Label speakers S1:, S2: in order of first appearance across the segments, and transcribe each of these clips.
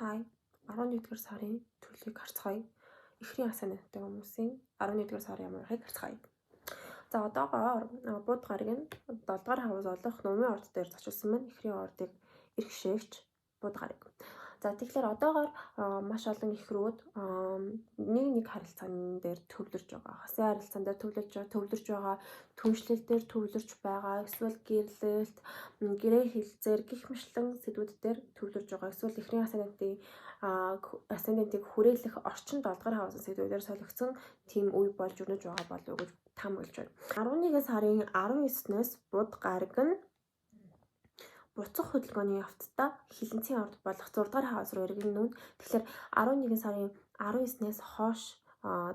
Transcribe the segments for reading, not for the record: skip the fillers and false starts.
S1: Хай 11-р сарын төлөвийг харцгаая. Эхрийн асаа нэттэй хүмүүсийн 11-р сарын ямархыг харцгаая. За одоогоор бууд гараг нь 7-р хавс олох нумын орд дээр зочилсан байна. Эхрийн ордыг эрх шээгч бууд гараг. За тэгэхээр одоогоор маш олон эхрүүд нэг харилцаан дээр төвлөрж байгаа. Хасын харилцаан дээр төвлөрж байгаа, түншлэл дээр төвлөрж байгаа, эсвэл гэрлэлт, гэрээ хэлцээр гих мэтлэн сэдвүүд дээр төвлөрж байгаа. Эсвэл эхрийн асцендентийг хүрээлэх орчин 7-р хавсын сэдвүүдээр солигдсон тийм үе болж өрнөж байгаа болов уу гэж таамаглаж байна. 11 сарын 19-ноос бууд гараг нь буцах хөдөлгөөний явцдаа хилэнцгийн орд болох 6-р хавс руу эргэн нүн. Тэгэхээр 11 сарын 19-ноос хойш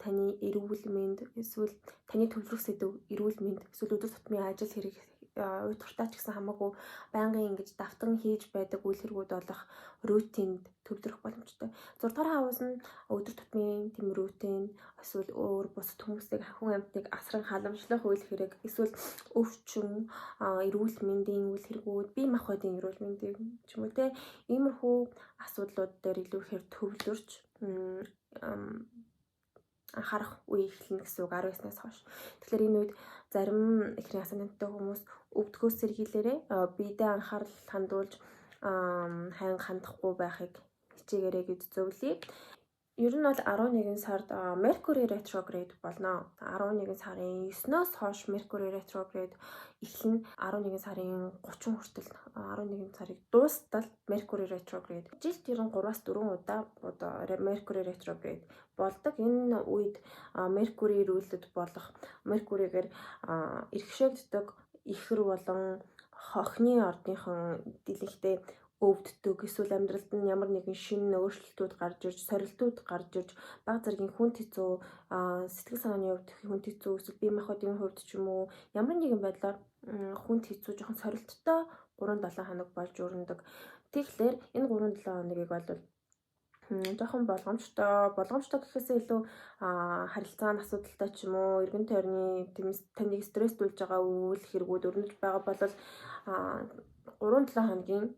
S1: таны эрүүл мэнд эсвэл таны төвлөрөх сэдв эрүүл мэнд эсвэл өдөр тутмын ажил хэрэг уйтгартай ч гэсэн хамаагүй байнгын ингэж давтан хийж байдаг үйл хэргүүд болох рутинд төвлөрөх боломжтой. 6-р хавс нь өдөр тутмын тэм рутин эсвэл өөр бусад хүмүүсийг хүн амьтныг асран халамжлах үйл хэрэг эсвэл өвчин эрүүл мэндийн үйл хэргүүд бие махбодын эрүүл мэндийн ч юм уу те иймэрхүү асуудлууд дээр илүү ихээр төвлөрч анхаарах үе эхэлнэ гэсэн үг 19-наас хойш. Тэгэхээр энэ үед зарим эхрийн асценденттэй хүмүүс өвдгөөс сэргийлээрээ биедээ анхаарал хандуулж хайн хандахгүй байхыг хичээгээрэй гэж зөвлөе. Ер нь бол 11 сард Mercury retrograde болно. 11 сарын 9-ноос хойш Mercury retrograde эхлэн 11 сарын 30 хүртэл 11 сарыг дуустал Mercury retrograde. Жилд ер нь 3-аас 4 удаа Mercury retrograde болдог. Энэ үед Mercury ирүүлэлт болох Mercury-гээр эрхшээгддэг ихэр болон хохны ордынхон дэлгэхтэй өвддөг эсвэл амьдралд нь ямар нэгэн шинэ өөрчлөлтүүд гарч ирж, сорилтууд гарч ирж, баг зэргийн хүнд хэцүү, сэтгэл санааны хувьд хүнд хэцүү, эсвэл бие махбодын хувьд ч юм уу ямар нэгэн байдлаар хүнд хэцүү, жоохон сорилттой 3-7 хоног болж өрнөдөг. Тэгэхээр энэ 3-7 хоногийг бол жоохон болгоомжтой гэхээсээ илүү харилцааны асуудалтай ч юм уу, эргэн тойрны таныг стресстүүлж байгаа үйл хэргүүд өрнөж байгаа бол 3-7 хоногийн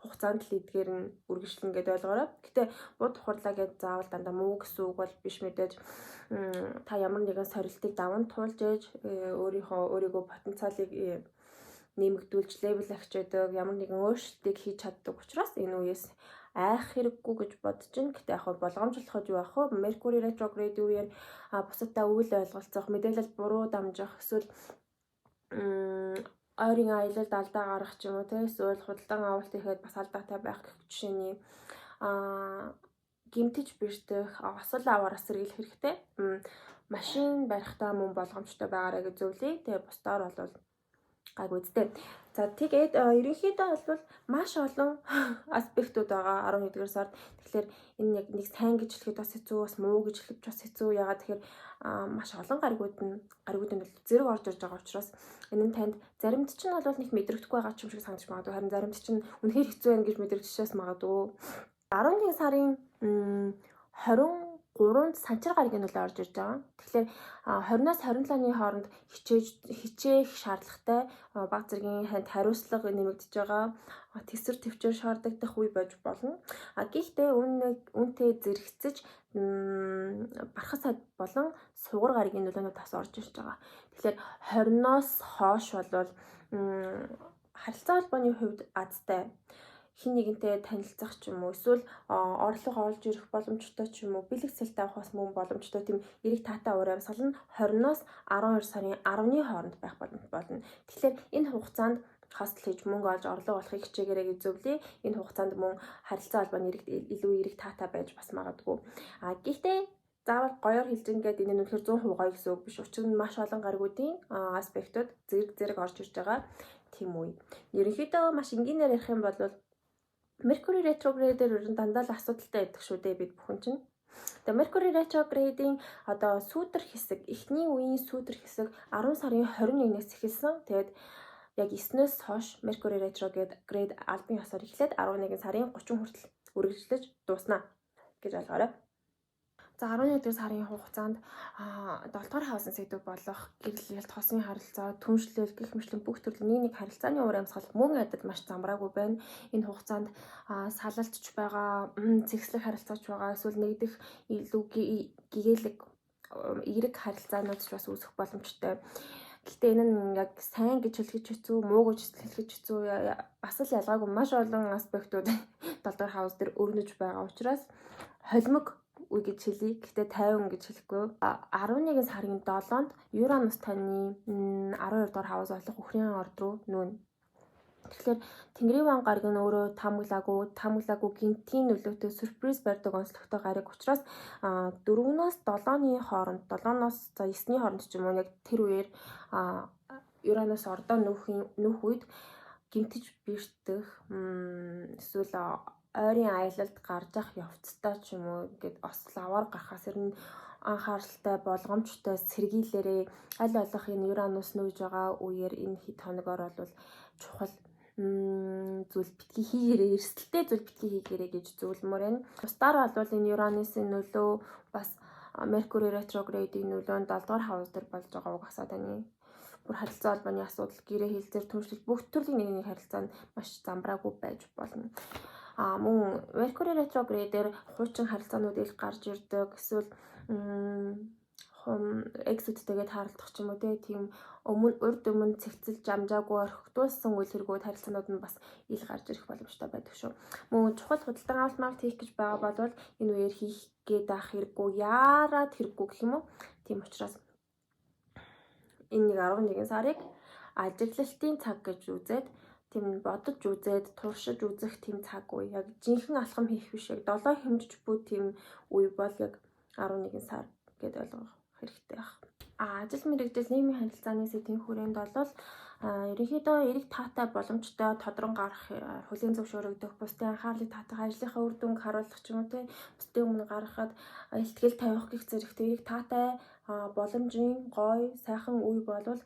S1: хугацаанд л эдгээр нь үргэлжлэн гэдээ ойлгоорой. Гэтэ бууд ухарлаа гэж заавал дандаа муу гэсэн үг бол биш мэдээж. Та ямар нэгэн сорилтыг даван туулж ээж өөрийгөө потенциалыг нэмэгдүүлж левел авчиадаг, ямар нэгэн өөрчлөлтийг хийж чаддаг учраас энэ үеэс айх хэрэггүй гэж бодож байна. Гэтэ яг болгоомжлоход юу ах вэ? Mercury retrograde үеэр бусадтай үйл ойлголцох, мэдээлэл буруу дамжих, эсвэл ойрын аялалд алдаа гарах ч юм уу те эсвэл худалдан авалт хийхэд бас алдаатай байх гэх жишээний гимтэж бэртэх осол аваараа сэргийлэх хэрэгтэй. Машин барихтаа мөн болгоомжтой байгаарай гэж зөвлөе. Тэгээ бусдаар бол гайгүй үстэй. За тэгээд ерөнхийдөө бол маш олон аспектууд байгаа 11-р сард. Тэгэхээр энэ яг нэг сайн гэж хэлэхэд бас хэцүү, бас муу гэж хэлэхэд бас хэцүү. Ягаад тэгэхээр маш олон гаригууд нь бол зэрэг орж ирж байгаа учраас энэ нь танд заримд чинь бол нэг мэдрэгдэхгүй байгаа ч юм шиг санагдаж магадгүй. Харин заримд чинь үнэхээр хэцүү байна гэж мэдрэгдэжээс магадгүй. 11 сарын 23-нд санчир гариг нь орж ирж байгаа. Тэгэхээр 20-наас 27-ны хооронд хичээх шаардлагатай баг зэргийн ханд хариуцлага нэмэгдэж байгаа. Тэсвэр төвчээр шаардагдах үе байж болно. Гэхдээ үүнтэй зэрэгцэж бархас сад болон сугар гаригийн нөлөөнүүд бас орж ирж байгаа. Тэгэхээр 20-ноос хойш бол харилцаа холбооны хувьд азтай хин нэгэнтэй танилцах ч юм уу эсвэл орлого олж ирэх боломжтой ч юм уу бэлэг цэлтэй авах бас мөн боломжтой тийм эрэг таатай уур амьсгал нь 20-ноос 12 сарын 10-ны хооронд байх болно. Тэгэхээр энэ хугацаанд хостел хийж мөнгө олж орлого олохыг хичээгээрэй гэж зөвлөе. Энэ хугацаанд мөн харилцаа холбооны илүү эрэг таатай байж бас магадгүй. Гэхдээ заавал гоёор хэлж ингээд энэ нь үнэхээр 100% гоё гэсэн үг биш. Учир нь маш олон гаригуудын аспектууд зэрэг орж ирж байгаа тийм үе. Ерөнхийдөө маш энгийнээр ярих юм бол Mercury retrograde-ээр дандаа л асуудалтай байдаг шүү дээ бид бүхэн чинь. Тэгээ Mercury retrograde-ийн сүүдэр хэсэг, эхний үеийн сүүдэр хэсэг 10 сарын 21-ээс эхэлсэн. Тэгээд яг 9-өөс хойш Mercury retrograde албан ёсоор эхлээд 11 сарын 30 хүртэл үргэлжлэж дуусна гэж ойлгоорой. За 11-р сарын хугацаанд 7-р хаусын сэдв болох гэрлэлт, хосын харилцаа, түншлэл гэх мэтлэн бүх төрлийн нэг харилцааны уур амьсгал мөн адил маш замбраагүй байна. Энэ хугацаанд салалтч байгаа, цэгцлэг харилцаач байгаа, эсвэл нэгдэх илүү гэгээлэг эерэг харилцаанууд ч бас үүсэх боломжтой. Гэхдээ энэ нь яг сайн гэж хэлэх хэцүү, муу гэж хэлэх хэцүү, бас л ялгаагүй маш олон аспектууд 7-р хаус дээр өрнөж байгаа учраас холимог үе гэж хэлье. Гэхдээ 50 гэж хэлэхгүй. 11 сарын 7-нд Юранус таны 12 дугаар хаус болох Үхрийн орд руу нүүнэ. Тэгэхээр Тэнгэрийн ван гараг нь өөрөө таамаглаагүй гинтийн нөлөөтэй сюрприз барьдаг онцлогтой гараг учраас 4-өөс 7-ны хооронд 7-оос 9-ний хооронд ч юм уу яг тэр үеэр Юранус ордоо нүүх үед гинтэж бэртэх эсвэл ойрын аялалд гарч ах явцтай ч юм уу ингээд осол аваар гарахаас ирнэ анхааралтай болгоомжтой сэргийлээрээ аль болох энэ Юранус нүүж байгаа үеэр энэ хэд хоногор бол чухал зүйл битгий хийгээрээ эрсдэлтэй зүйл битгий хийгээрээ гэж зөвлөмөр байна. Бусдаар бол энэ Юранысын нөлөө бас Mercury retrograde-ийн нөлөө 7-р хаус дээр болж байгаа уг асаад байна. Бүр харилцаа холбооны асуудал, гэрээ хэлзэр, түншлэл бүх төрлийн нэг харилцаа нь маш замбраагүй байж болно. Мөн Mercury retrograde-ээр хуучин харилцаанууд их гарч ирдэг. Эсвэл exit-тэгээд харалдах ч юм уу тийм урд өмнө цэгцэл жамжаагүй орхитуулсан үйл хэрэгүүд харилцаанууд нь бас ил гарч ирэх боломжтой байдаг шүү. Мөн чухал худалдан авалт хийх гэж байгаа бол энэ үеэр хийх гээд ах хэрэггүй, яарад хэрэггүй гэх юм уу. Тийм учраас энэ нэг 11 сарыг ажиглалтын цаг гэж үзээд тийм бодож үзээд туршиж үзэх тийм цаг үе. Яг жинхэнэ алхам хийх биш, яг 7 хэмжиж буй тийм үе бол яг 11 сар гэдээ ойлгох хэрэгтэй байна. Ажил мэргэжил нийгмийн харилцааны сэдвийн хүрээнд бол ерөнхийдөө эрэг таатай боломжтой тодрон гарах, хүлийн зөвшөөрөгдөх, бусдын анхаарлыг татах, ажлынхаа үр дүнг харуулах ч юм уу бусдын өмнө гаргахад ихтгэл тавих гэх зэрэгтэй эрэг таатай боломжийн гоё сайхан үе болвол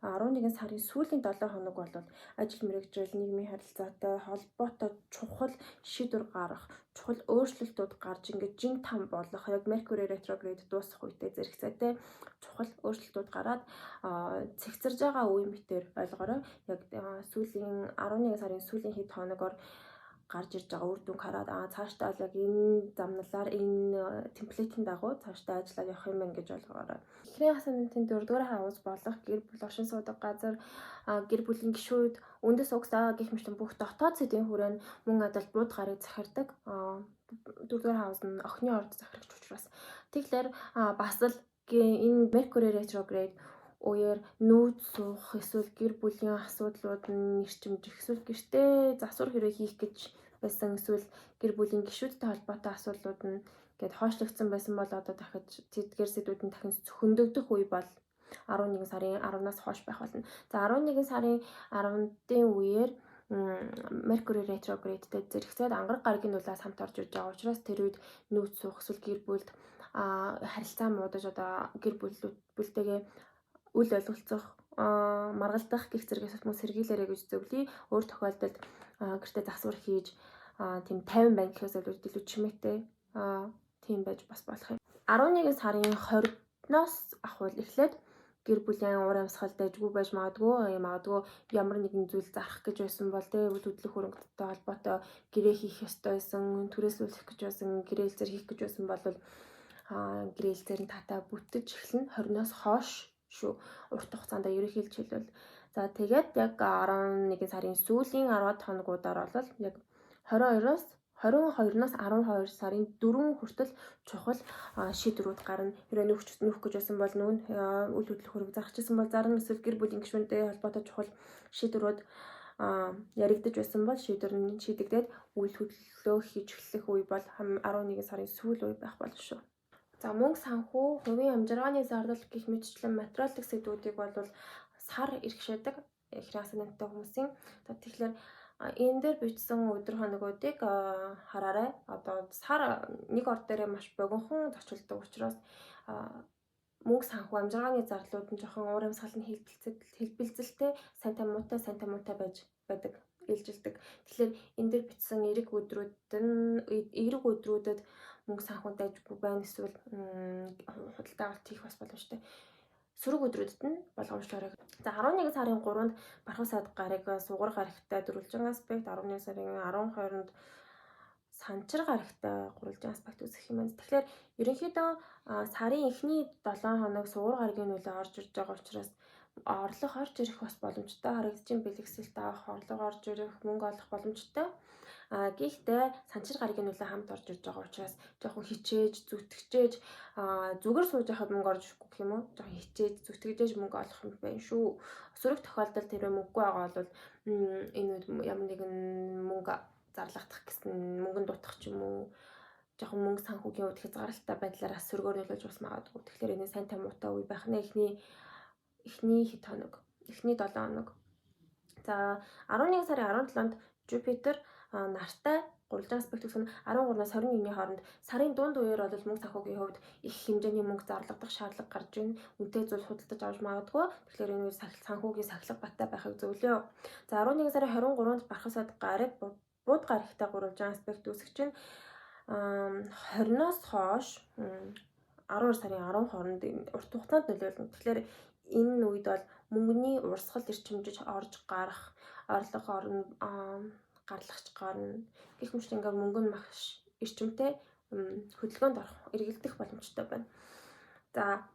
S1: 11 сарын сүүлийн 7 хоног бол ажил мэргэжил нийгмийн харилцаатай холбоотой чухал шийдвэр гарах, чухал өөрчлөлтүүд гарч ингээд жин там болох яг Mercury retrograde дуусах үедээ зэрэгцээтэй чухал өөрчлөлтүүд гараад цэгцэрж байгаа үе мэтэр ойлгоорой. Яг сүүлийн 11 сарын сүүлийн хэд хоногор гарч ирж байгаа үр дүнг хараад цаашдаа л яг энэ замналаар энэ темплейтийн дагуу цаашдаа ажиллаад явах юм байна гэж ойлгоорой. Эхний асуултын 4-р хаус болох гэр бүл, оршин суудаг газар, гэр бүлийн гишүүд, үндэс угсаа гэх мэтлэн бүх дотоод сэдвийн хүрээнд мөн адил бууд гарыг захирдаг. 4-р хаус нь охины орд захирагч учраас тэгэхээр бас л энэ Mercury retrograde үеэр нүүж суух эсвэл гэр бүлийн асуудлууд нь нэрчимжих эсвэл гэртээ засвар хэрэг хийх гэж байсан эсвэл гэр бүлийн гишүүдтэй холбоотой асуудлууд нь гээд хойшлогдсон байсан бол одоо дахиж тэдгээр сэдвүүд нь дахин хөндөгдөх үе бол 11 сарын 10-наас хойш байх болно. За 11 сарын 10-ны үеэр Mercury retrograde-тэй зэрэгцээд ангараг гарагийн нөлөөс хамт орж иж байгаа учраас тэр үед нүүж суух эсвэл гэр бүлд харилцаа муудаж одоо гэр бүлтэйгээ үл ойлголцох, маргалдах гэх зэрэгээс хүмүүс сэргийлээрэй гэж зөвлөе. Өөр тохиолдолд гэртээ засвар хийж тийм 50 байна гэхээс илүү чимээтэй тийм байж бас болох юм. 11 сарын 20-ноос ахвал эхлээд гэр бүлийн уур амьсгал дэжгүй байж магадгүй ямар нэгэн зүйл зарах гэж байсан бол үйл хөдлөх хөрөнгөтэй холбоотой гэрээ хийх ёстой байсан, түрээслүүлэх гэж байсан, гэрээлзэр хийх гэж байсан бол гэрээлзэр нь татаа бүтэж эхлэн 20-ноос хойш шүү. Урт хугацаанд ерөнхийдөө хэлбэл за тэгээд яг 11 сарын сүүлийн 10 хоногудаар бол яг 22-оос 12 сарын 4 хүртэл чухал шийдвэрүүд гарна. Хэрвээ нүүх гэж байсан бол үйл хөдлөх хөрөг зарчихсан бол зарна, эсвэл гэр бүлийн гишүүнтэй холбоотой чухал шийдвэрүүд яригдаж байсан бол шийдвэр нь шийдэгдээд үйл хөдлөлөө хийж эхлэх үе бол 11 сарын сүүл үе байх болно шүү. За мөнгө санхүү, хувийн амжиргааны зардал гэх мэтчлэн материалдық сэдвүүдийг бол сар иргэшээдэг эхний асуулттай хүмүүсийн. За тэгэхээр энэ дээр бичсэн өдөр хоногуудыг хараарай. Одоо сар нэг ор дээрээ маш богинохон зочилдог учраас мөнгө санхүү, амжиргааны зарлууд нь жоохон уур амьсгал нь хэлбэлзэлтэй, сайн тамуутай байж байдаг. бэлжилдэг. Тэгэхээр энэ дээр бичсэн эрэг өдрүүдэд мөнгө санхүүнд ажгүй байна, эсвэл худалдаа авалт хийх бас боломжтой. Сөрөг өдрүүдэд нь болгоомжлоорой. За 11 сарын 3-нд Бархав саад гарыг сугар гарагтай дөрвөлжин аспект, 11 сарын 12-нд санчир гарагтай гурвалжин аспект үүсэх юм байна. Тэгэхээр ерөнхийдөө сарын эхний 7 хоног сугар гарагийн нөлөө орж ирж байгаа учраас орлого орж ирэх бас боломжтой. Харагдчих бэлгэсэлт авах, орлого орж ирэх, мөнгө олох боломжтой. Гэхдээ санчир гарагийн нөлөө хамт орж ирж байгаа учраас жоохон хичээж, зүтгэжээж зүгээр сууж байхад мөнгө орж ирэхгүй гэх юм уу? Жоохон хичээж, зүтгэжээж мөнгө олох юм байна шүү. Сөрөг тохиолдолд тэрвээ мөнгөгүй байгаа бол энэ үед ямар нэгэн мөнгө зарлагдах гэсэн мөнгөнд дутах ч юм уу, жоохон мөнгө санхүүгийн үед хязгаарлалтай байдлаараа сөргөөр нөлөөлж бас магадгүй. Тэгэхээр энэ сайн тамуутай үе байх нэ эхний хэд хоног, эхний 7 хоног. За 11 сарын 17-нд Жупитер нартай гурвалжин аспект үүсгэн 13-аас 21-ний хооронд сарын дунд үеэр бол мөнгө санхүүгийн хувьд их хэмжээний мөнгө зарлагдах шаардлага гарч ирнэ. Үнэтэй зүйл худалдаж авч магадгүй. Тэгэхээр энэ үе санхүүгийн сахилга баттай байхыг зөвлөё. За 11 сарын 23-нд Бархав саад гараг бууд гарагтай гурвалжин аспект үүсгэж чинь 20-оос хойш 12 сарын 10 хооронд урт хугацаанд нөлөөлнө. Тэгэхээр энэ үед бол мөнгөний урсгал эрчимжиж орж гарах, орлого орно, гарлагч гарна. Гэх мэт ингээд мөнгө нь маш эрчимтэй хөдөлгөөнд орох, эргэлдэх боломжтой байна. За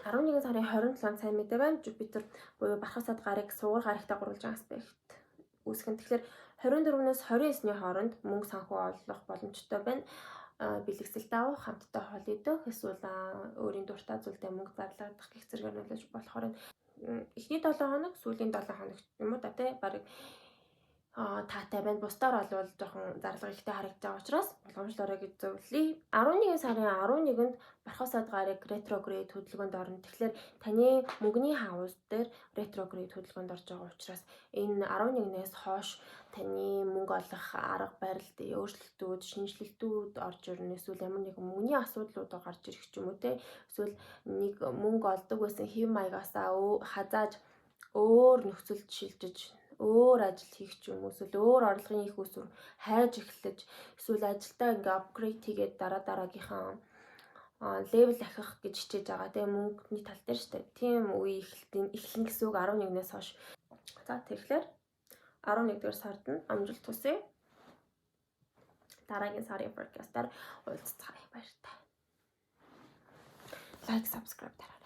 S1: 11 сарын 27-нд сайн мэдээ байна. Жупитер буюу Бархав саад гараг сугар гарагтай гурвалжин аспект үүсгэн. Тэгэхээр 24-өөс 29-ний хооронд мөнгө санхүү олох боломжтой байна. Бэлгэсэлт авах, хамтдаа хоол идэх, эсвэл өөрийн дуртай зүйлдээ мөнгө зарлагдах гэх зэргээр нөлөөлж болохоор эхний 7 хоног, сүүлийн 7 хоног юм уу да тий барыг таатай байна. Бусдаар бол жоохон зарлага ихтэй харагдаж байгаа учраас болгоомжлоорой гэж зөвлөе. 11 сарын 11-нд Бархав саад гараг ретрогрейд хөдөлгөөнд орно. Тэгэхээр таны мөнгөний хаус дээр ретрогрейд хөдөлгөөнд орж байгаа учраас энэ 11-ээс хойш таны мөнгө олох арга барилд өөрчлөлтүүд, шинжилэлтүүд орж ирнэ. Эсвэл ямар нэгэн мөнгөний асуудлууд гарч ирэх ч юм уу те. Эсвэл нэг мөнгө олдог байсан хэв маягаасаа хазааж өөр нөхцөлд шилжиж өөр ажил хийх ч юм уу, эсвэл өөр орлогын их усүр хайж эхлэж, эсвэл ажилдаа ингээ апгрейд хийгээд дараагийнхаа левел ахих гэж хичээж байгаа. Тэгээ мөнгөний тал дээр штэ. Тийм үе эхлэн гэсэн үг 11-ээс хойш. За тэгэхээр 11-р сард нь амжилт хүсье. Дараагийн сарын подкастаар уулзцгаая. Баяртай. Лайк, subscribe дараарай.